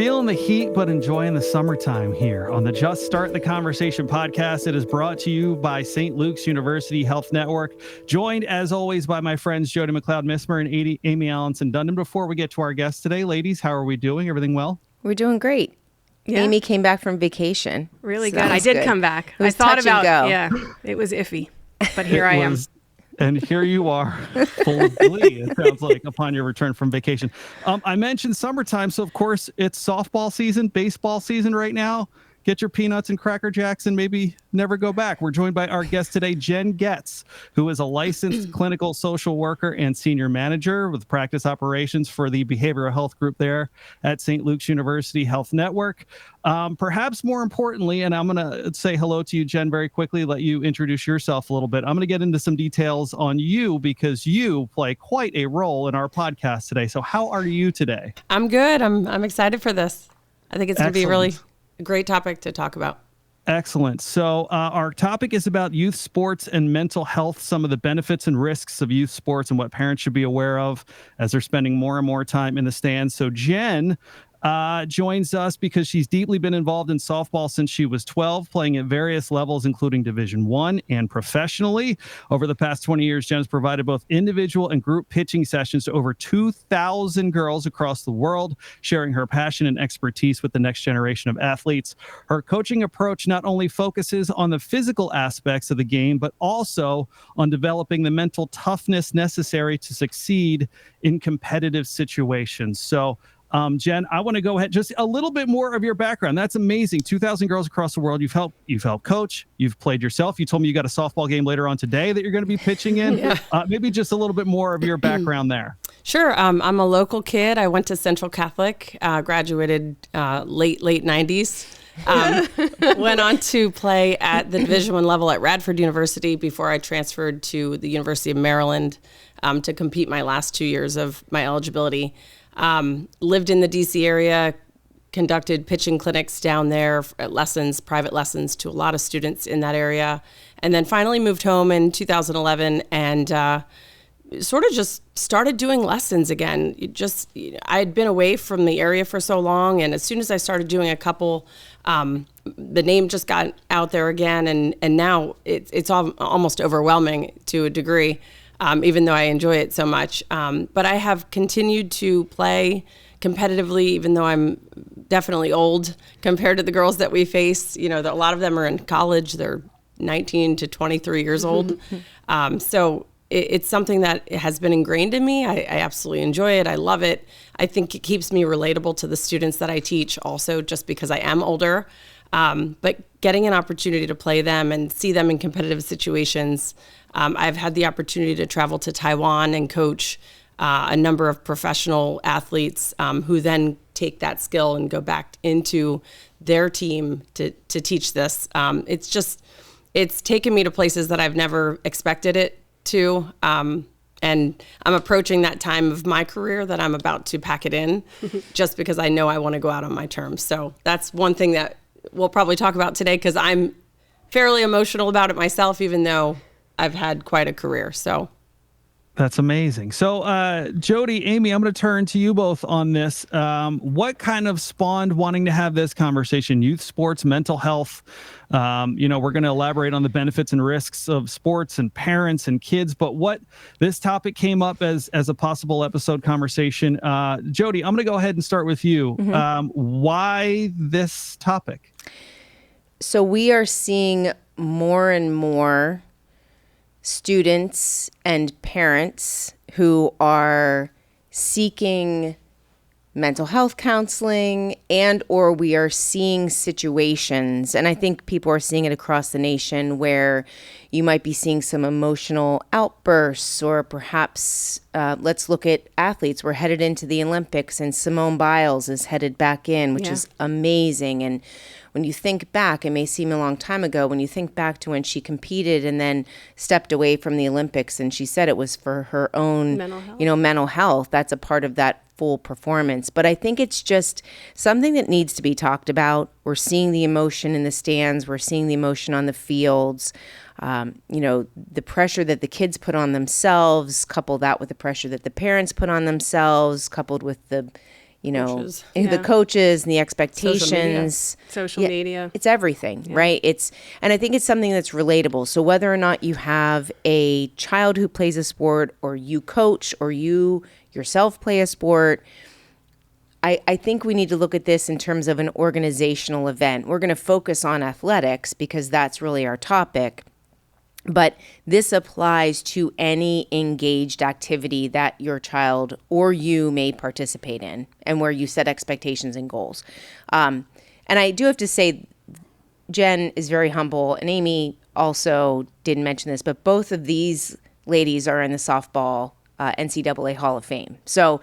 feeling the heat, but enjoying the summertime here on the Just Start the Conversation podcast. It is brought to you by St. Luke's University Health Network, joined as always by my friends Jody McCloud Missmer and Amie, Alanson, Dundon. Before we get to our guests today, ladies, how are we doing? Everything well? We're doing great. Yeah. Amie came back from vacation. Really good. I did come back. I thought about, it was iffy, but here I am. And here you are, full of glee, it sounds like, upon your return from vacation. I mentioned summertime, so of course it's softball season, baseball season right now. Get your peanuts and Cracker Jacks and maybe never go back. We're joined by our guest today, Jenn, who is a licensed clinical social worker and senior manager with practice operations for the behavioral health group there at St. Luke's University Health Network. Perhaps more importantly, and I'm going to say hello to you, Jenn, very quickly, let you introduce yourself a little bit. I'm going to get into some details on you because you play quite a role in our podcast today. So how are you today? I'm good. I'm excited for this. I think it's going to be really a great topic to talk about. Excellent. So our topic is about youth sports and mental health, some of the benefits and risks of youth sports and what parents should be aware of as they're spending more and more time in the stands. So Jenn joins us because she's deeply been involved in softball since she was 12, playing at various levels, including Division I and professionally. Over the past 20 years, Jenn has provided both individual and group pitching sessions to over 2,000 girls across the world, sharing her passion and expertise with the next generation of athletes. Her coaching approach not only focuses on the physical aspects of the game, but also on developing the mental toughness necessary to succeed in competitive situations. So, Jenn, I want to go ahead, just a little bit more of your background. That's amazing. 2,000 girls across the world. You've helped coach. You've played yourself. You told me you got a softball game later on today that you're going to be pitching in. Yeah. Maybe just a little bit more of your background there. Sure. I'm a local kid. I went to Central Catholic, graduated late 90s. Went on to play at the Division I level at Radford University before I transferred to the University of Maryland to compete my last 2 years of my eligibility. Lived in the DC area, conducted pitching clinics down there, private lessons to a lot of students in that area. And then finally moved home in 2011 and sort of just started doing lessons again. I had been away from the area for so long. And as soon as I started doing a couple, the name just got out there again. And now it's almost overwhelming to a degree. Even though I enjoy it so much. But I have continued to play competitively, even though I'm definitely old compared to the girls that we face. You know, a lot of them are in college. They're 19 to 23 years old. So it's something that has been ingrained in me. I absolutely enjoy it. I love it. I think it keeps me relatable to the students that I teach also, just because I am older. But getting an opportunity to play them and see them in competitive situations. I've had the opportunity to travel to Taiwan and coach a number of professional athletes who then take that skill and go back into their team to teach this. It's taken me to places that I've never expected it to. And I'm approaching that time of my career that I'm about to pack it in just because I know I want to go out on my terms. So that's one thing that we'll probably talk about today because I'm fairly emotional about it myself, even though I've had quite a career. So that's amazing. So Jody, Amie, I'm going to turn to you both on this. What kind of spawned wanting to have this conversation? Youth sports, mental health. We're going to elaborate on the benefits and risks of sports and parents and kids, but what this topic came up as a possible episode conversation. Jody, I'm going to go ahead and start with you. Mm-hmm. Why this topic? So we are seeing more and more students and parents who are seeking mental health counseling, and or we are seeing situations, and I think people are seeing it across the nation, where you might be seeing some emotional outbursts, or perhaps let's look at athletes. We're headed into the Olympics and Simone Biles is headed back in, which is amazing. And when you think back, it may seem a long time ago, when you think back to when she competed and then stepped away from the Olympics, and she said it was for her own mental health. That's a part of that full performance. But I think it's just something that needs to be talked about. We're seeing the emotion in the stands. We're seeing the emotion on the fields. The pressure that the kids put on themselves, couple that with the pressure that the parents put on themselves, coupled with the Coaches. The coaches and the expectations, social media. It's everything, right? And I think it's something that's relatable. So whether or not you have a child who plays a sport, or you coach, or you yourself play a sport, I think we need to look at this in terms of an organizational event. We're going to focus on athletics because that's really our topic. But this applies to any engaged activity that your child or you may participate in, and where you set expectations and goals. And I do have to say, Jenn is very humble, and Amie also didn't mention this, but both of these ladies are in the softball NCAA Hall of Fame. So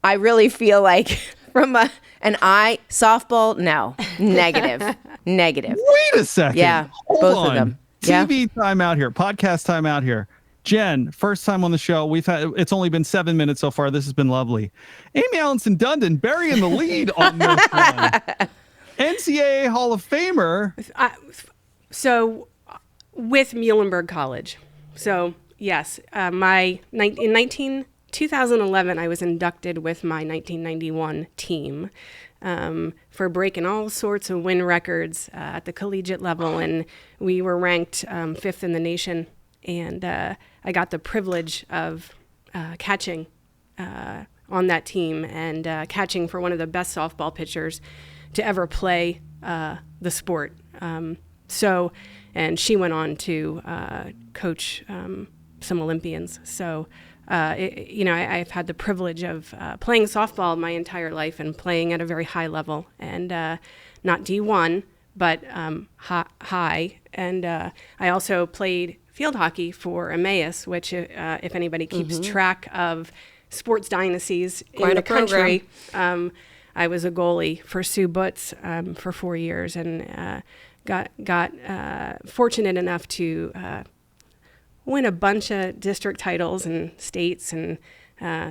I really feel like softball, no, negative. Wait a second. Yeah, both of them. TV time out here, podcast time out here. Jenn, first time on the show. It's only been 7 minutes so far. This has been lovely. Amie, Alanson, Dundon burying the lead on this one. NCAA Hall of Famer. So with Muhlenberg College. So yes, in 2011, I was inducted with my 1991 team. For breaking all sorts of win records at the collegiate level, and we were ranked 5th in the nation. And I got the privilege of catching on that team, and catching for one of the best softball pitchers to ever play the sport. And she went on to coach some Olympians. So. I've had the privilege of playing softball my entire life, and playing at a very high level, and not D1, but high. And I also played field hockey for Emmaus, which, if anybody keeps track of sports dynasties in the country, I was a goalie for Sue Butts for 4 years, and got fortunate enough to win a bunch of district titles and states, and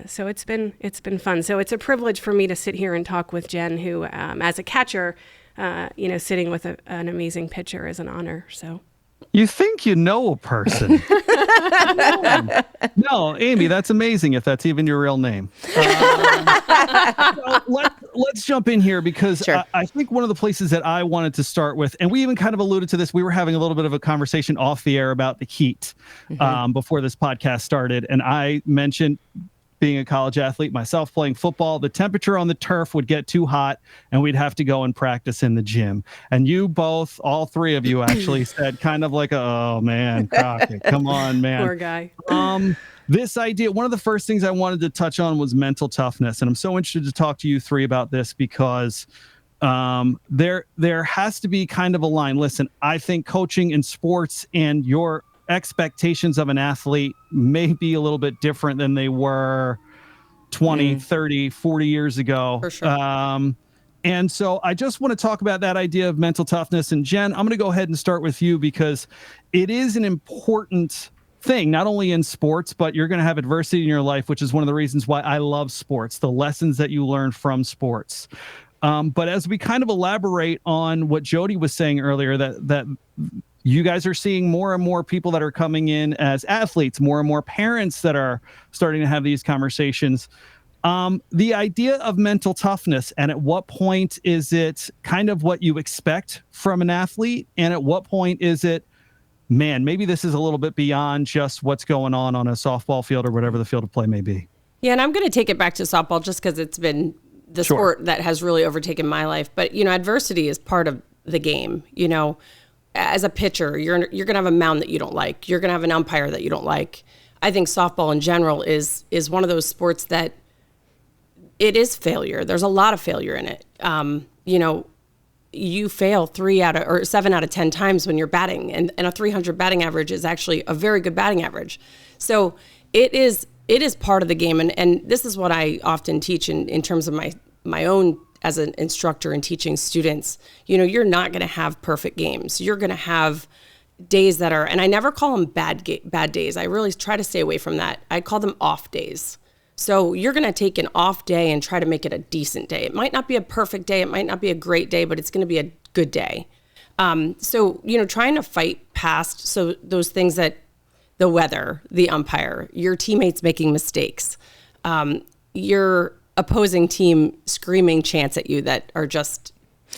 so it's been fun. So it's a privilege for me to sit here and talk with Jenn, who, as a catcher, sitting with an amazing pitcher is an honor. So. You think you know a person? No, Amie, that's amazing if that's even your real name. So let's jump in here, because sure. I think one of the places that I wanted to start with, and we even kind of alluded to this, we were having a little bit of a conversation off the air about the heat before this podcast started, and I mentioned being a college athlete myself, playing football, the temperature on the turf would get too hot and we'd have to go and practice in the gym. And you both, all three of you actually said kind of like, oh man, Crockett, come on, man. Poor guy. This idea, one of the first things I wanted to touch on was mental toughness. And I'm so interested to talk to you three about this, because there has to be kind of a line. Listen, I think coaching in sports and your expectations of an athlete may be a little bit different than they were 20, 30, 40 years ago. For sure. And so I just want to talk about that idea of mental toughness. And Jenn, I'm going to go ahead and start with you, because it is an important thing, not only in sports, but you're going to have adversity in your life, which is one of the reasons why I love sports, the lessons that you learn from sports. But as we kind of elaborate on what Jody was saying earlier, that you guys are seeing more and more people that are coming in as athletes, more and more parents that are starting to have these conversations. The idea of mental toughness, and at what point is it kind of what you expect from an athlete? And at what point is it, man, maybe this is a little bit beyond just what's going on a softball field or whatever the field of play may be? Yeah, and I'm going to take it back to softball just because it's been the sport that has really overtaken my life. But, adversity is part of the game. As a pitcher, you're going to have a mound that you don't like. You're going to have an umpire that you don't like. I think softball in general is one of those sports that it is failure. There's a lot of failure in it. You fail 7 out of 10 times when you're batting, and a 300 batting average is actually a very good batting average. So it is part of the game. And this is what I often teach in terms of my own as an instructor and teaching students. You're not going to have perfect games. You're going to have days that are, and I never call them bad days. I really try to stay away from that. I call them off days. So you're going to take an off day and try to make it a decent day. It might not be a perfect day. It might not be a great day, but it's going to be a good day. So, trying to fight past those things that the weather, the umpire, your teammates making mistakes, your opposing team screaming chants at you that are just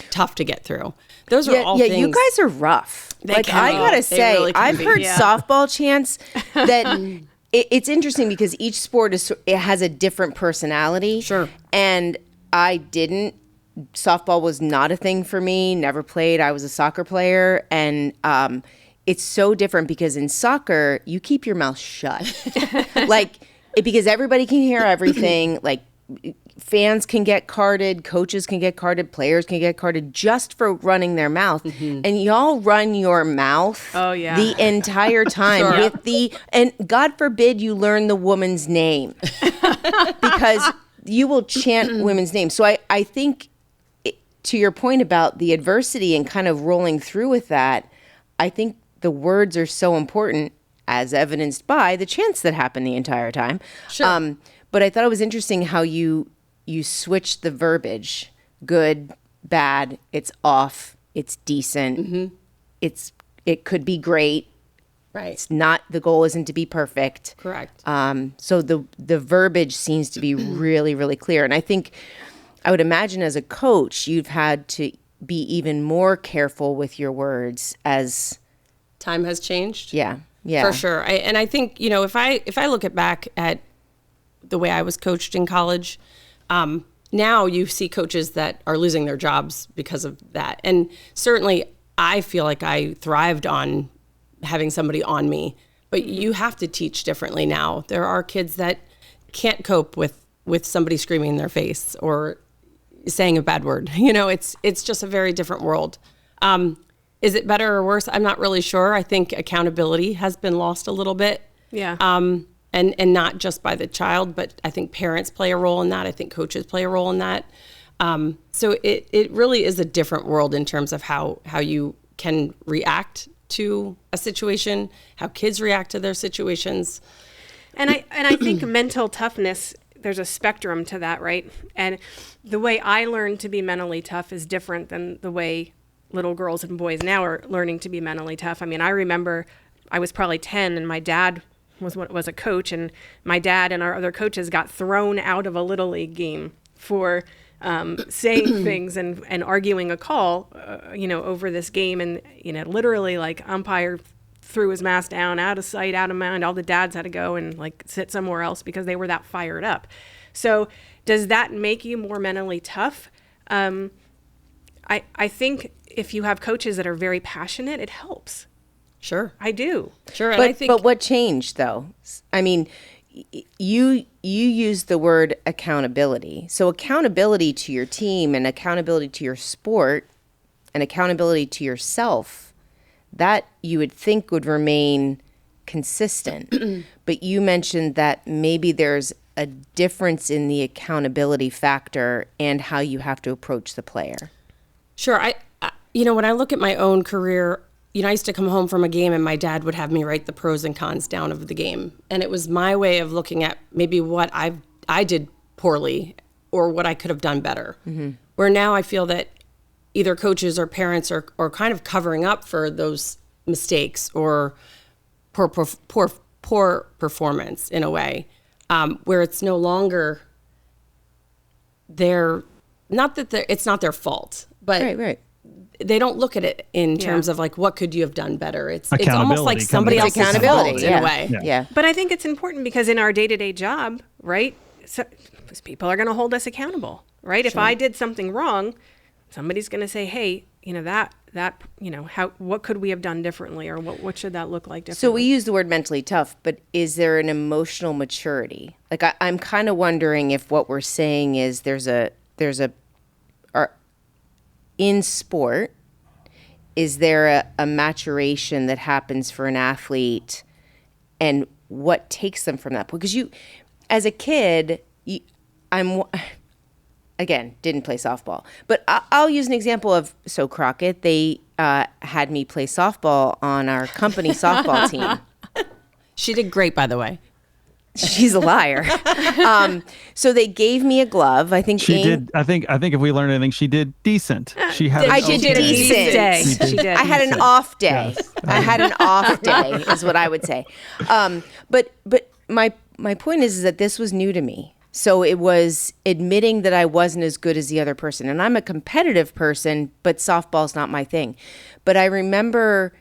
tough to get through. Those are all things. You guys are rough. Like, I gotta say, really can I've be. heard softball chants that it's interesting because each sport it has a different personality. Sure. And softball was not a thing for me, never played. I was a soccer player. And it's so different because in soccer, you keep your mouth shut. Because everybody can hear everything. Like, fans can get carded, coaches can get carded, players can get carded just for running their mouth. And y'all run your mouth the entire time and God forbid you learn the woman's name because you will chant women's names. So I think to your point about the adversity and kind of rolling through with that, I think the words are so important as evidenced by the chants that happen the entire time. Sure. But I thought it was interesting how you switched the verbiage. Good, bad, it's off, it's decent, it could be great. Right. It's not, the goal isn't to be perfect. Correct. So the verbiage seems to be really, really clear. And I think, I would imagine as a coach, you've had to be even more careful with your words as Time has changed. Yeah. For sure. I think, if I look back at the way I was coached in college, now you see coaches that are losing their jobs because of that. And certainly I feel like I thrived on having somebody on me, but you have to teach differently now. There are kids that can't cope with somebody screaming in their face or saying a bad word. It's just a very different world. Is it better or worse? I'm not really sure. I think accountability has been lost a little bit. Yeah. And not just by the child, but I think parents play a role in that. I think coaches play a role in that. So it really is a different world in terms of how you can react to a situation, how kids react to their situations. And I think mental toughness, there's a spectrum to that, right? And the way I learned to be mentally tough is different than the way little girls and boys now are learning to be mentally tough. I mean, I remember I was probably 10 and my dad was a coach, and my dad and our other coaches got thrown out of a Little League game for saying things and arguing a call, over this game. And, literally like umpire threw his mask down, out of sight, out of mind. All the dads had to go and like sit somewhere else because they were that fired up. So does that make you more mentally tough? I think if you have coaches that are very passionate, it helps. Sure. I do. Sure. And But, I think, but what changed though? I mean, you used the word accountability. So accountability to your team and accountability to your sport and accountability to yourself, that you would think would remain consistent. But you mentioned that maybe there's a difference in the accountability factor and how you have to approach the player. Sure. I when I look at my own career, I used to come home from a game and my dad would have me write the pros and cons down of the game. And it was my way of looking at maybe what I did poorly or what I could have done better. Mm-hmm. Where now I feel that either coaches or parents are kind of covering up for those mistakes or poor performance in a way, where it's no longer it's not their fault, but Right. they don't look at it in terms of like, what could you have done better? It's almost Accountability like comes somebody into else's accountability, fault in a way. Yeah. But I think it's important because in our day-to-day job, right, so people are going to hold us accountable, right? Sure. If I did something wrong, somebody's going to say, hey, what could we have done differently, or what should that look like differently? So we use the word mentally tough, but is there an emotional maturity? Like I'm kind of wondering if what we're saying is in sport, is there a maturation that happens for an athlete, and what takes them from that point? Because as a kid, again, didn't play softball, but I'll use an example of Crockett. They had me play softball on our company softball team. She did great, by the way. She's a liar. So they gave me a glove. I think she did. I think if we learned anything, she did decent. She had. I did decent. Day. She did. I had an off day. Yes. I had an off day, is what I would say. But my point is that this was new to me. So it was admitting that I wasn't as good as the other person. And I'm a competitive person, but softball's not my thing. But I remember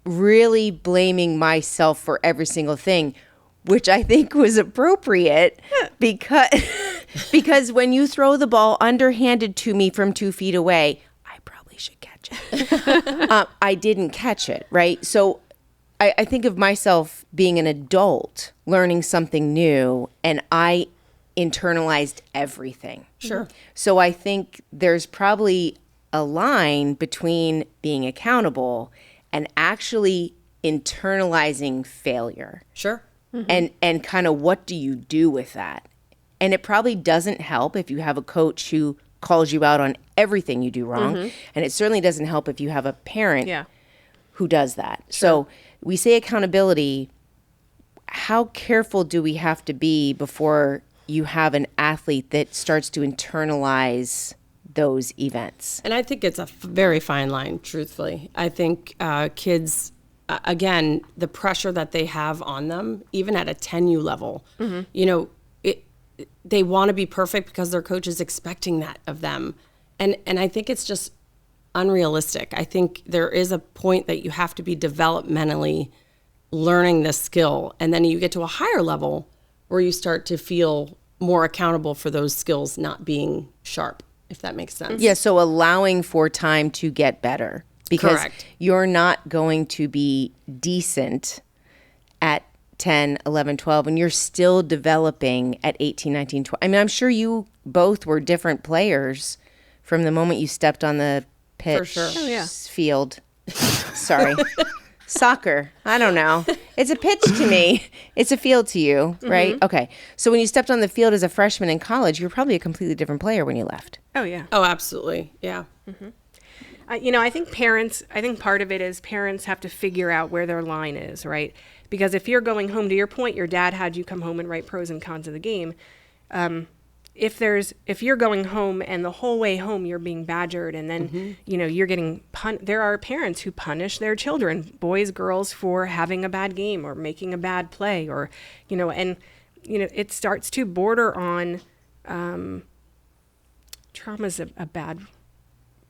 really blaming myself for every single thing, which I think was appropriate because when you throw the ball underhanded to me from 2 feet away, I probably should catch it. I didn't catch it, right? So I think of myself being an adult, learning something new, and I internalized everything. Sure. So I think there's probably a line between being accountable and actually internalizing failure. Sure. And kind of what do you do with that? And it probably doesn't help if you have a coach who calls you out on everything you do wrong. And it certainly doesn't help if you have a parent who does that. Sure. So we say accountability. How careful do we have to be before you have an athlete that starts to internalize those events? And I think it's a very fine line, truthfully. I think kids, again, the pressure that they have on them, even at a 10U level, you know, they want to be perfect because their coach is expecting that of them. And I think it's just unrealistic. I think there is a point that you have to be developmentally learning this skill. And then you get to a higher level where you start to feel more accountable for those skills not being sharp, if that makes sense. Yeah, so allowing for time to get better. Because Correct. You're not going to be decent at 10, 11, 12, and you're still developing at 18, 19, 20. I mean, I'm sure you both were different players from the moment you stepped on the pitch For sure. Oh, yeah. field. Sorry. Soccer. I don't know. It's a pitch to me. It's a field to you, right? Okay. So when you stepped on the field as a freshman in college, you're probably a completely different player when you left. Oh, yeah. Oh, absolutely. Yeah. You know, I think part of it is parents have to figure out where their line is, right? Because if you're going home, to your point, your dad had you come home and write pros and cons of the game. If you're going home and the whole way home you're being badgered, and then you know you're getting there are parents who punish their children, boys, girls, for having a bad game or making a bad play, or and it starts to border on trauma's a bad.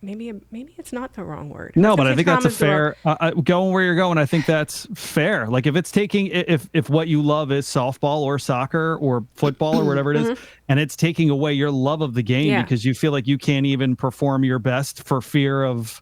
Maybe it's not the wrong word. No, but I think that's a fair going where you're going. I think that's fair. Like if it's taking, if what you love is softball or soccer or football or whatever it is, and it's taking away your love of the game because you feel like you can't even perform your best for fear of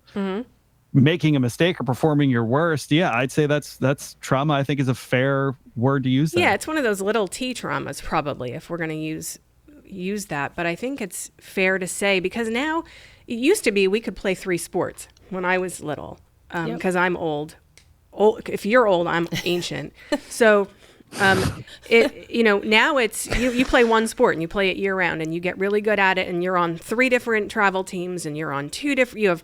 making a mistake or performing your worst. Yeah, I'd say that's trauma. I think is a fair word to use. Yeah, it's one of those little T traumas probably, if we're going to use that. But I think it's fair to say, because now, it used to be we could play 3 sports when I was little, because I'm old. If you're old, I'm ancient. So, now it's you play one sport and you play it year round and you get really good at it, and you're on 3 different travel teams and you're on 2 different.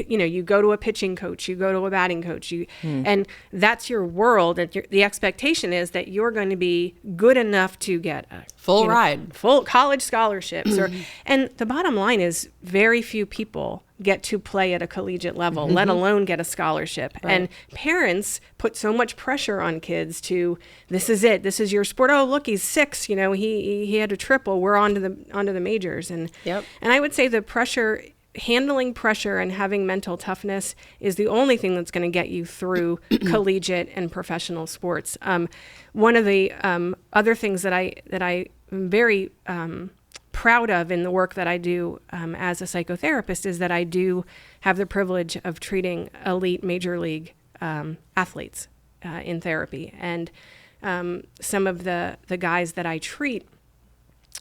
You go to a pitching coach, you go to a batting coach, and that's your world. And the expectation is that you're going to be good enough to get a full ride, full college scholarships. And the bottom line is very few people get to play at a collegiate level, let alone get a scholarship. Right. And parents put so much pressure on kids to, this is it, this is your sport. Oh, look, he's 6. He had a triple. We're onto the majors. And I would say the pressure. Handling pressure and having mental toughness is the only thing that's going to get you through collegiate and professional sports. One of the other things that I am very proud of in the work that I do as a psychotherapist is that I do have the privilege of treating elite major league athletes in therapy. And some of the guys that I treat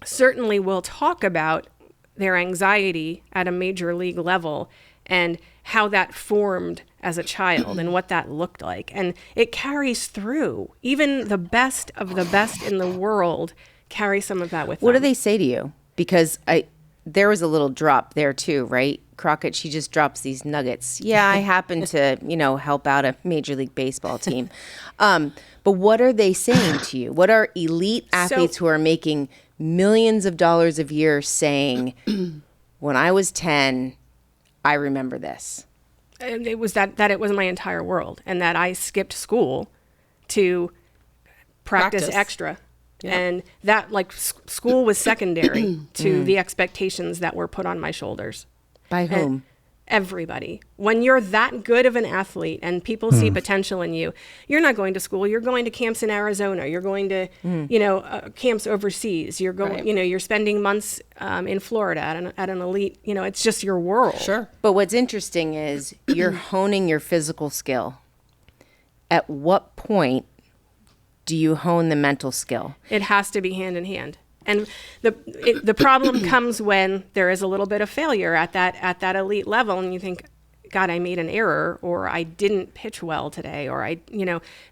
certainly will talk about their anxiety at a major league level and how that formed as a child and what that looked like. And it carries through. Even the best of the best in the world carry some of that with them. What do they say to you? Because there was a little drop there too, right? Crockett, she just drops these nuggets. Yeah, I happen to, help out a Major League Baseball team. But what are they saying to you? What are elite athletes who are making millions of dollars a year saying, when I was 10, I remember this? And it was that it was my entire world, and that I skipped school to practice extra. And that, like, school was secondary to the expectations that were put on my shoulders. By whom? Everybody. When you're that good of an athlete and people see potential in you, you're not going to school. You're going to camps in Arizona. You're going to, camps overseas. You're going, you're spending months in Florida at an elite. It's just your world. Sure. But what's interesting is you're honing your physical skill. At what point do you hone the mental skill? It has to be hand in hand. And the problem comes when there is a little bit of failure at that elite level, and you think, God, I made an error, or I didn't pitch well today, or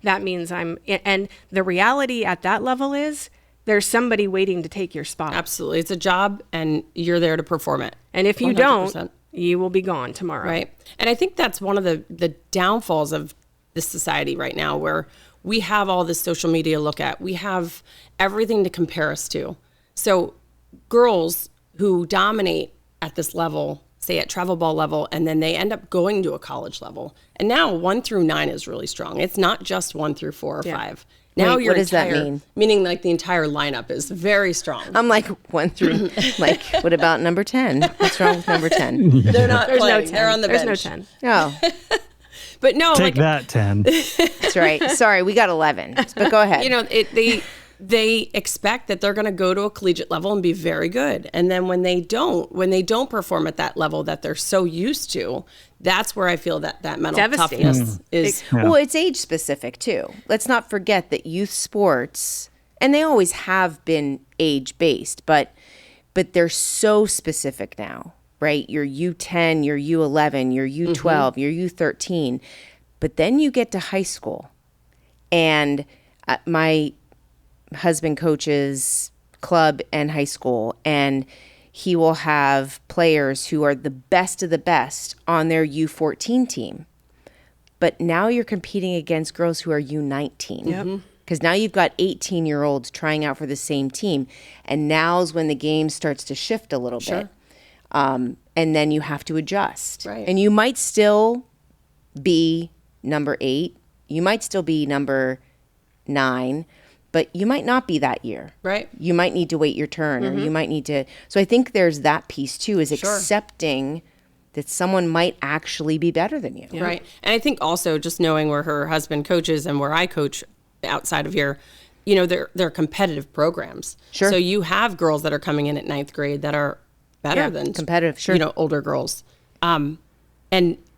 that means and the reality at that level is there's somebody waiting to take your spot. Absolutely. It's a job, and you're there to perform it. And if you 100%. don't, you will be gone tomorrow. Right. And I think that's one of the downfalls of this society right now, where we have all this social media to look at. We have everything to compare us to. So girls who dominate at this level, say at travel ball level, and then they end up going to a college level. And now 1 through 9 is really strong. It's not just 1 through 4 or 5. Now Wait, what does that mean? Meaning like the entire lineup is very strong. I'm like 1 through, like, what about number 10? What's wrong with number 10? They're not There's playing. no 10. They're on the There's bench. no 10. Oh, But no, Take that, 10. that's right. Sorry, we got 11. But go ahead. They expect that they're going to go to a collegiate level and be very good. And then when they don't perform at that level that they're so used to, that's where I feel that mental Devastating. toughness is. Well, it's age specific too. Let's not forget that youth sports, and they always have been age based, but they're so specific now, right? You're U10, you're U11, you're U12, you're U13. But then you get to high school, and my husband coaches club and high school, and he will have players who are the best of the best on their U14 team. But now you're competing against girls who are U19. Yep. Because now you've got 18-year-olds trying out for the same team. And now's when the game starts to shift a little bit. And then you have to adjust. Right. And you might still be number 8. You might still be number 9. But you might not be that year. Right. You might need to wait your turn, or you might need to. So I think there's that piece too, is accepting that someone might actually be better than you. Yeah. Right. And I think also just knowing where her husband coaches and where I coach outside of here, they're competitive programs. Sure. So you have girls that are coming in at 9th grade that are better than competitive, sure. Older girls. And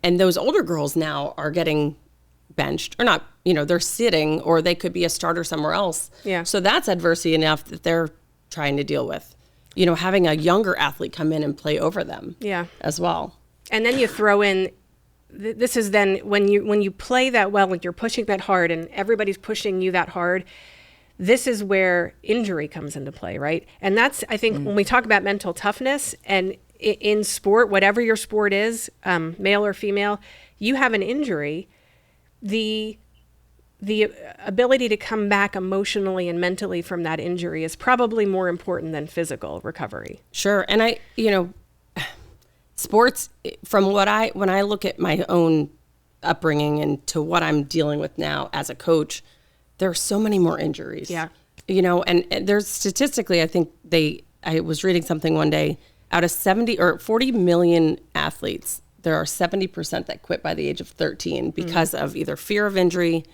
those older girls now are getting benched, or not, they're sitting, or they could be a starter somewhere else. Yeah. So that's adversity enough that they're trying to deal with. Having a younger athlete come in and play over them. Yeah. As well. And then you throw in, this is then when you play that well and you're pushing that hard and everybody's pushing you that hard, this is where injury comes into play, right? And that's, I think, when we talk about mental toughness, and in sport, whatever your sport is, male or female, you have an injury, the ability to come back emotionally and mentally from that injury is probably more important than physical recovery. Sure. And sports, from when I look at my own upbringing and to what I'm dealing with now as a coach, there are so many more injuries. Yeah. And there's statistically, I think I was reading something one day, out of 70 or 40 million athletes, there are 70% that quit by the age of 13 because of either fear of injury,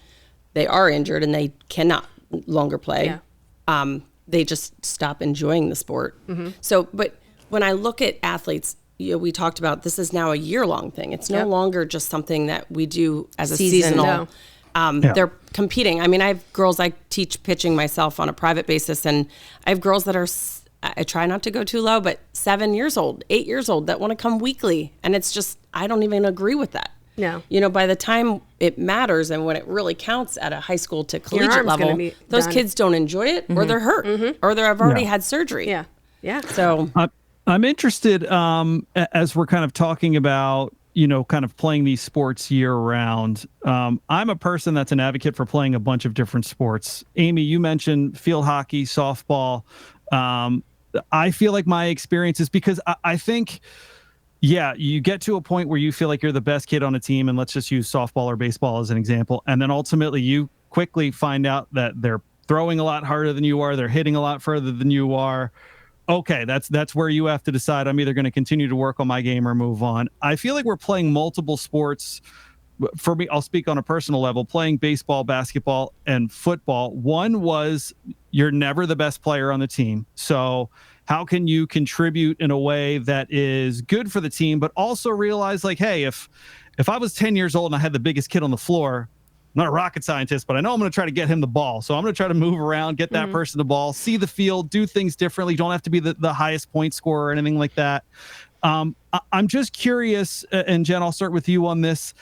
they are injured and they cannot longer play. Yeah. They just stop enjoying the sport. So, but when I look at athletes, we talked about this is now a year-long thing. It's no longer just something that we do as a seasonal. No. They're competing. I mean, I have girls, I teach pitching myself on a private basis, and I have girls that are, I try not to go too low, but 7 years old, 8 years old that want to come weekly. And it's just, I don't even agree with that. No. By the time it matters and when it really counts at a high school to collegiate level, those kids don't enjoy it, or they're hurt, or they've already had surgery. Yeah. Yeah. So I'm interested, as we're kind of talking about, kind of playing these sports year round. I'm a person that's an advocate for playing a bunch of different sports. Amie, you mentioned field hockey, softball. I feel like my experience is because I think, you get to a point where you feel like you're the best kid on a team, and let's just use softball or baseball as an example. And then ultimately you quickly find out that they're throwing a lot harder than you are, they're hitting a lot further than you are. Okay, that's where you have to decide, I'm either going to continue to work on my game or move on. I feel like we're playing multiple sports. For me, I'll speak on a personal level, playing baseball, basketball, and football. One was you're never the best player on the team. So how can you contribute in a way that is good for the team, but also realize like, hey, if I was 10 years old and I had the biggest kid on the floor, I'm not a rocket scientist, but I know I'm going to try to get him the ball. So I'm going to try to move around, get that person the ball, see the field, do things differently. You don't have to be the highest point scorer or anything like that. I'm just curious, and Jenn, I'll start with you on this.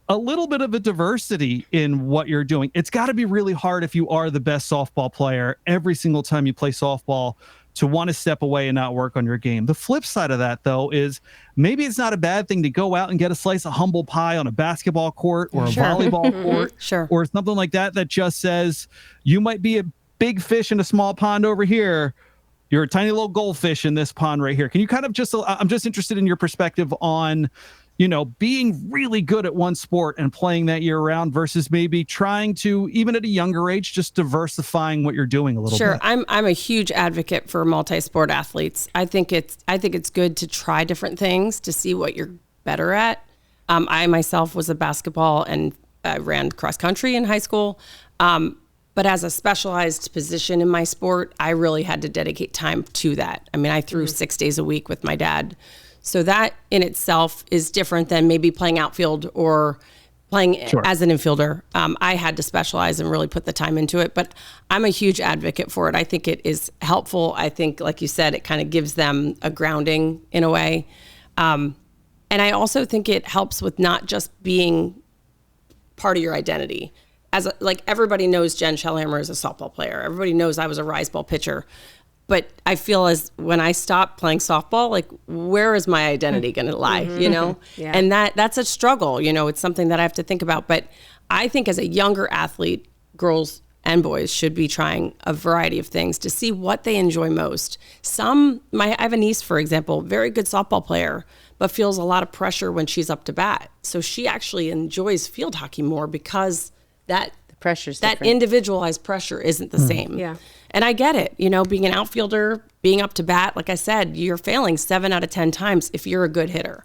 A little bit of a diversity in what you're doing. It's got to be really hard if you are the best softball player every single time you play softball to want to step away and not work on your game. The flip side of that, though, is maybe it's not a bad thing to go out and get a slice of humble pie on a basketball court or a volleyball court or something like that just says you might be a big fish in a small pond over here. You're a tiny little goldfish in this pond right here. Can you kind of I'm just interested in your perspective on, being really good at one sport and playing that year round versus maybe trying to, even at a younger age, just diversifying what you're doing a little bit. Sure. I'm a huge advocate for multi-sport athletes. I think it's good to try different things to see what you're better at. I myself was a basketball and I ran cross country in high school. But as a specialized position in my sport, I really had to dedicate time to that. I mean, I threw 6 days a week with my dad. So that in itself is different than maybe playing outfield or playing as an infielder. I had to specialize and really put the time into it, but I'm a huge advocate for it. I think it is helpful. I think, like you said, it kind of gives them a grounding in a way. And I also think it helps with not just being part of your identity. Like everybody knows Jenn Shellhammer is a softball player. Everybody knows I was a rise ball pitcher. But I feel as when I stopped playing softball, like where is my identity going to lie, Yeah. And that's a struggle, it's something that I have to think about. But I think as a younger athlete, girls and boys should be trying a variety of things to see what they enjoy most. I have a niece, for example, very good softball player, but feels a lot of pressure when she's up to bat. So she actually enjoys field hockey more because that individualized pressure isn't the same. Yeah. And I get it, being an outfielder, being up to bat, like I said, you're failing 7 out of 10 times if you're a good hitter.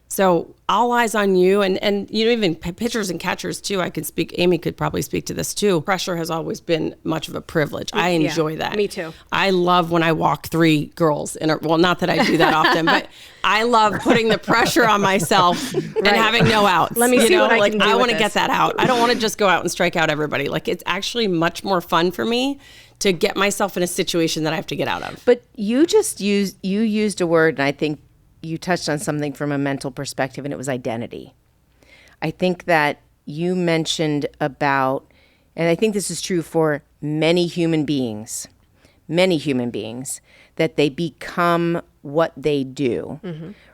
So all eyes on you, and even pitchers and catchers too. I could speak. Amie could probably speak to this too. Pressure has always been much of a privilege. I enjoy that. Me too. I love when I walk 3 girls well, not that I do that often, but I love putting the pressure on myself and having no outs. Let me see what I can do. I want to this. get that out. I don't want to just go out and strike out everybody. Like it's actually much more fun for me to get myself in a situation that I have to get out of. But you used a word, and I think you touched on something from a mental perspective, and it was identity. I think that you mentioned about, and I think this is true for many human beings, that they become what they do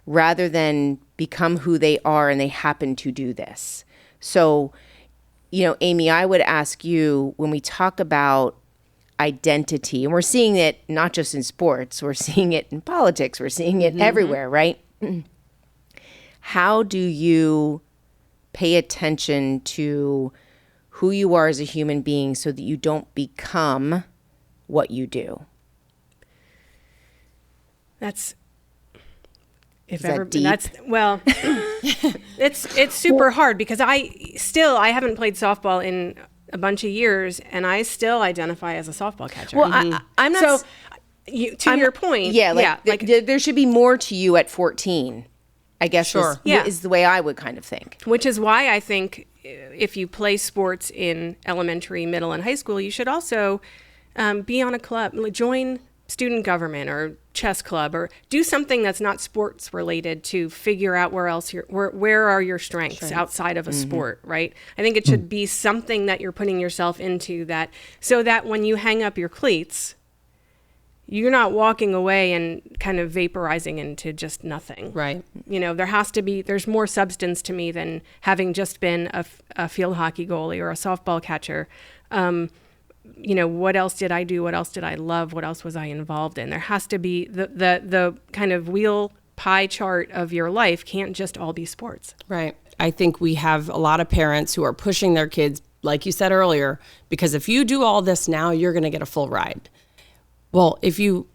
rather than become who they are and they happen to do this. So, Amie, I would ask you, when we talk about identity, and we're seeing it not just in sports, we're seeing it in politics, we're seeing it everywhere, right? How do you pay attention to who you are as a human being so that you don't become what you do? That's Is that deep? It's super hard because I haven't played softball in a bunch of years, and I still identify as a softball catcher. Well, I'm not. So, your point, there should be more to you at 14. I guess is the way I would kind of think. Which is why I think if you play sports in elementary, middle, and high school, you should also be on a club, join student government or chess club, or do something that's not sports related to figure out where are your strengths outside of a sport, right? I think it should be something that you're putting yourself into, that so that when you hang up your cleats, you're not walking away and kind of vaporizing into just nothing. Right. There's more substance to me than having just been a field hockey goalie or a softball catcher. What else did I do? What else did I love? What else was I involved in? There has to be the kind of wheel pie chart of your life can't just all be sports. Right. I think we have a lot of parents who are pushing their kids like you said earlier, because if you do all this now, you're going to get a full ride. Well, if you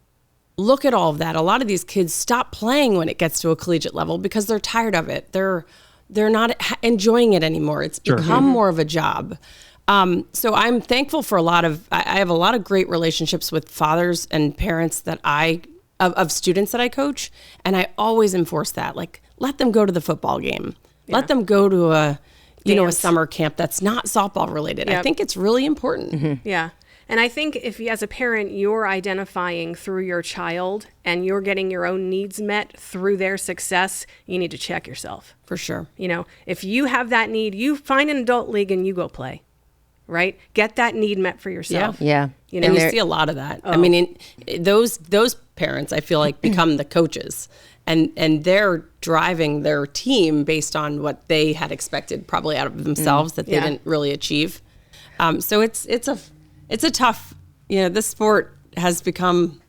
look at all of that, a lot of these kids stop playing when it gets to a collegiate level because they're tired of it. They're not enjoying it anymore. It's become more of a job. So I'm thankful for I have a lot of great relationships with fathers and parents of students that I coach. And I always enforce that. Like, let them go to the football game. Yeah. Let them go to a summer camp that's not softball related. Yep. I think it's really important. Mm-hmm. Yeah. And I think if as a parent, you're identifying through your child and you're getting your own needs met through their success, you need to check yourself. For sure. If you have that need, you find an adult league and you go play, right? Get that need met for yourself. Yeah. And you see a lot of that. Oh. I mean, those parents, I feel like, become the coaches. And they're driving their team based on what they had expected probably out of themselves that they didn't really achieve. So it's a tough, this sport has become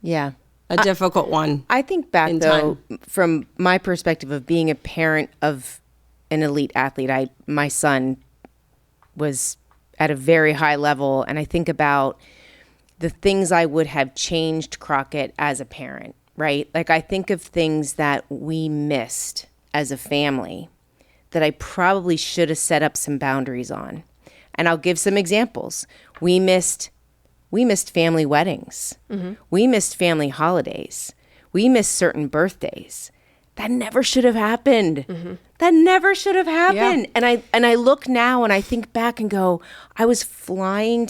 a difficult one. I think back though, from my perspective of being a parent of an elite athlete, my son was at a very high level. And I think about the things I would have changed Crockett as a parent, right? Like, I think of things that we missed as a family that I probably should have set up some boundaries on. And I'll give some examples. We missed family weddings. Mm-hmm. We missed family holidays. We missed certain birthdays. That never should have happened. Mm-hmm. That never should have happened. Yeah. And I look now and I think back and go, I was flying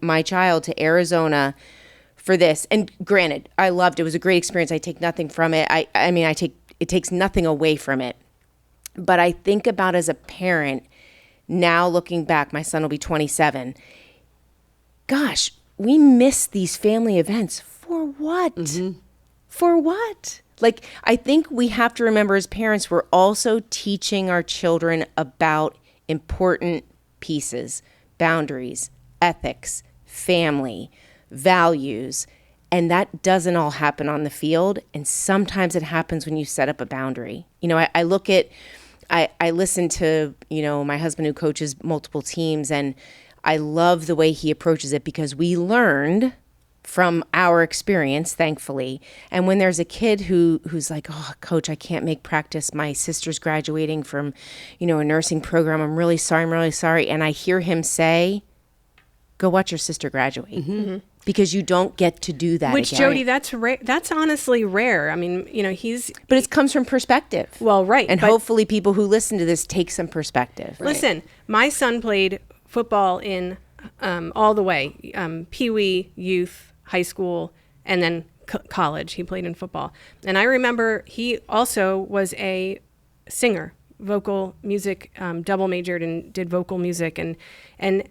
my child to Arizona for this. And granted, I loved it. It was a great experience. I take nothing from it. It takes nothing away from it. But I think about, as a parent, now looking back, my son will be 27. Gosh, we miss these family events. For what? Mm-hmm. For what? Like, I think we have to remember, as parents, we're also teaching our children about important pieces, boundaries, ethics, family, values, and that doesn't all happen on the field. And sometimes it happens when you set up a boundary. I listen to, my husband who coaches multiple teams, and I love the way he approaches it because we learned from our experience, thankfully. And when there's a kid who's like, oh, coach, I can't make practice. My sister's graduating from, a nursing program. I'm really sorry. And I hear him say, go watch your sister graduate. Mm-hmm. Because you don't get to do that Which, again. Jody, that's rare. That's honestly rare. I mean, But it comes from perspective. Well, right. And hopefully people who listen to this take some perspective. Right. Listen, my son played football in all the way, Pee-wee, youth, high school, and then college. He played in football. And I remember he also was a singer, vocal music, double majored and did vocal music, and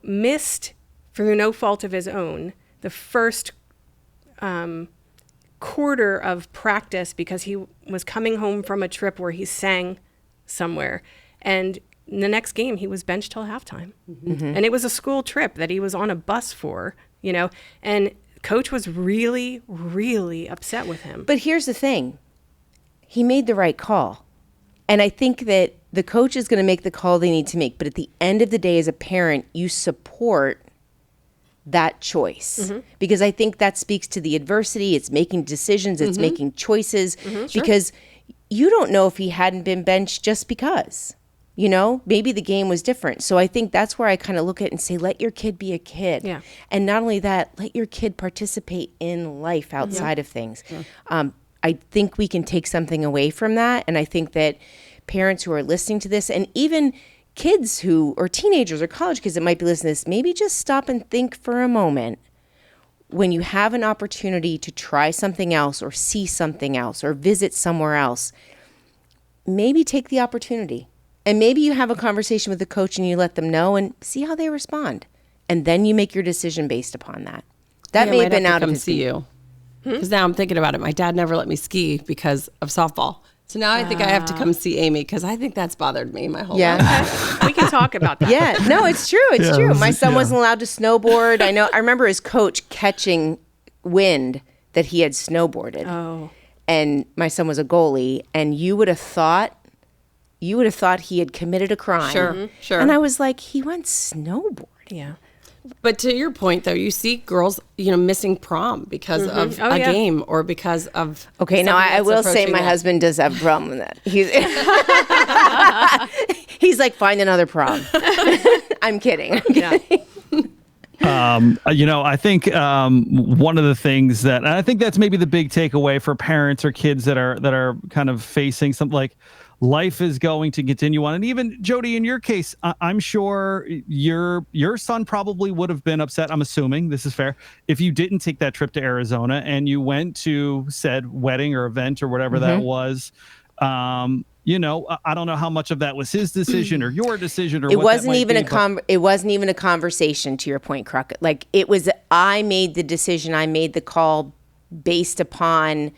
missed, through no fault of his own, the first quarter of practice because he was coming home from a trip where he sang somewhere. And in the next game, he was benched till halftime. Mm-hmm. And it was a school trip that he was on a bus for, and coach was really, really upset with him. But here's the thing. He made the right call. And I think that the coach is going to make the call they need to make. But at the end of the day, as a parent, you support that choice. Mm-hmm. Because I think that speaks to the adversity. It's making decisions. It's making choices. Mm-hmm. Because you don't know if he hadn't been benched just because. Maybe the game was different. So I think that's where I kind of look at it and say, let your kid be a kid. Yeah. And not only that, let your kid participate in life outside of things. Yeah. I think we can take something away from that. And I think that parents who are listening to this, and even kids or teenagers or college kids that might be listening to this, maybe just stop and think for a moment. When you have an opportunity to try something else or see something else or visit somewhere else, maybe take the opportunity. And maybe you have a conversation with the coach and you let them know and see how they respond. And then you make your decision based upon that. That may have been out of his see you. Because now I'm thinking about it. My dad never let me ski because of softball. So now I think I have to come see Amie because I think that's bothered me my whole life. We can talk about that. Yeah, no, it's true. It's true. My son wasn't allowed to snowboard. I remember his coach catching wind that he had snowboarded. Oh. And my son was a goalie. And you would have thought you would have thought he had committed a crime. Sure, sure. And I was like, he went snowboarding. Yeah. But to your point, though, you see girls, missing prom because of a game or because of. Okay, now I will say my husband does have a problem with that. He's like, find another prom. I'm kidding. I think one of the things that, and I think that's maybe the big takeaway for parents or kids that are kind of facing something like life is going to continue on. And even Jody, in your case, I'm sure your son probably would have been upset. I'm assuming this is fair. If you didn't take that trip to Arizona and you went to said wedding or event or whatever that was, I don't know how much of that was his decision or your decision or it what wasn't that even might be, it wasn't even a conversation, to your point, Crockett. Like, it was, I made the decision, I made the call based upon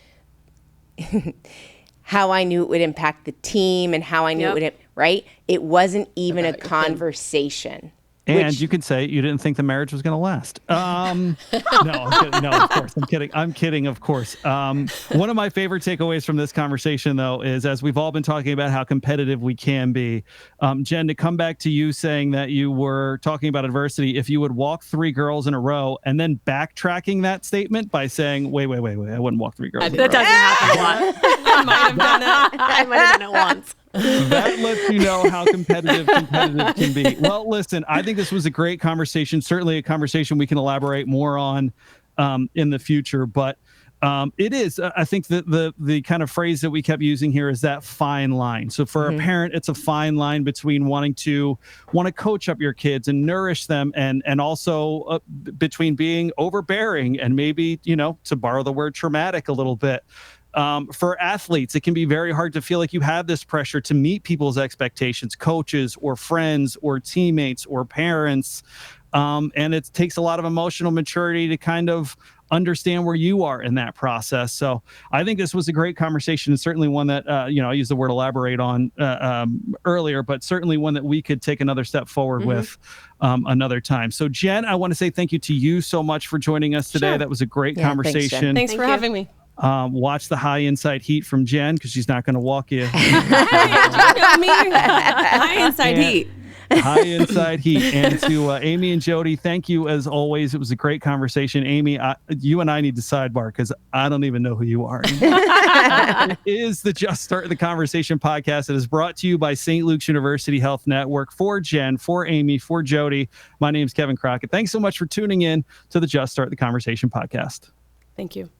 how I knew it would impact the team and how I knew it would, right? It wasn't even a conversation. And you could say you didn't think the marriage was going to last. No, I'm kidding. No, of course. I'm kidding, of course. One of my favorite takeaways from this conversation, though, is as we've all been talking about how competitive we can be, Jenn, to come back to you saying that you were talking about adversity, if you would walk 3 girls in a row and then backtracking that statement by saying, wait, I wouldn't walk 3 girls in a row. That doesn't happen a lot. I might have done it. I might have done it once. That lets you know how competitive can be. Well, listen, I think this was a great conversation, certainly a conversation we can elaborate more on in the future. But it is, I think that the kind of phrase that we kept using here is that fine line. So for a parent, it's a fine line between wanting to coach up your kids and nourish them and also between being overbearing and maybe, to borrow the word traumatic a little bit. For athletes, it can be very hard to feel like you have this pressure to meet people's expectations, coaches or friends or teammates or parents. And it takes a lot of emotional maturity to kind of understand where you are in that process. So I think this was a great conversation, and certainly one that, I used the word elaborate on earlier, but certainly one that we could take another step forward with another time. So Jenn, I want to say thank you to you so much for joining us today. Sure. That was a great conversation. Thanks for having me. Watch the high inside heat from Jenn because she's not going to walk you. High inside heat. High inside heat. And to Amie and Jody, thank you as always. It was a great conversation. Amie, you and I need to sidebar because I don't even know who you are. It is the Just Start the Conversation podcast. It is brought to you by St. Luke's University Health Network. For Jenn, for Amie, for Jody, my name is Kevin Crockett. Thanks so much for tuning in to the Just Start the Conversation podcast. Thank you.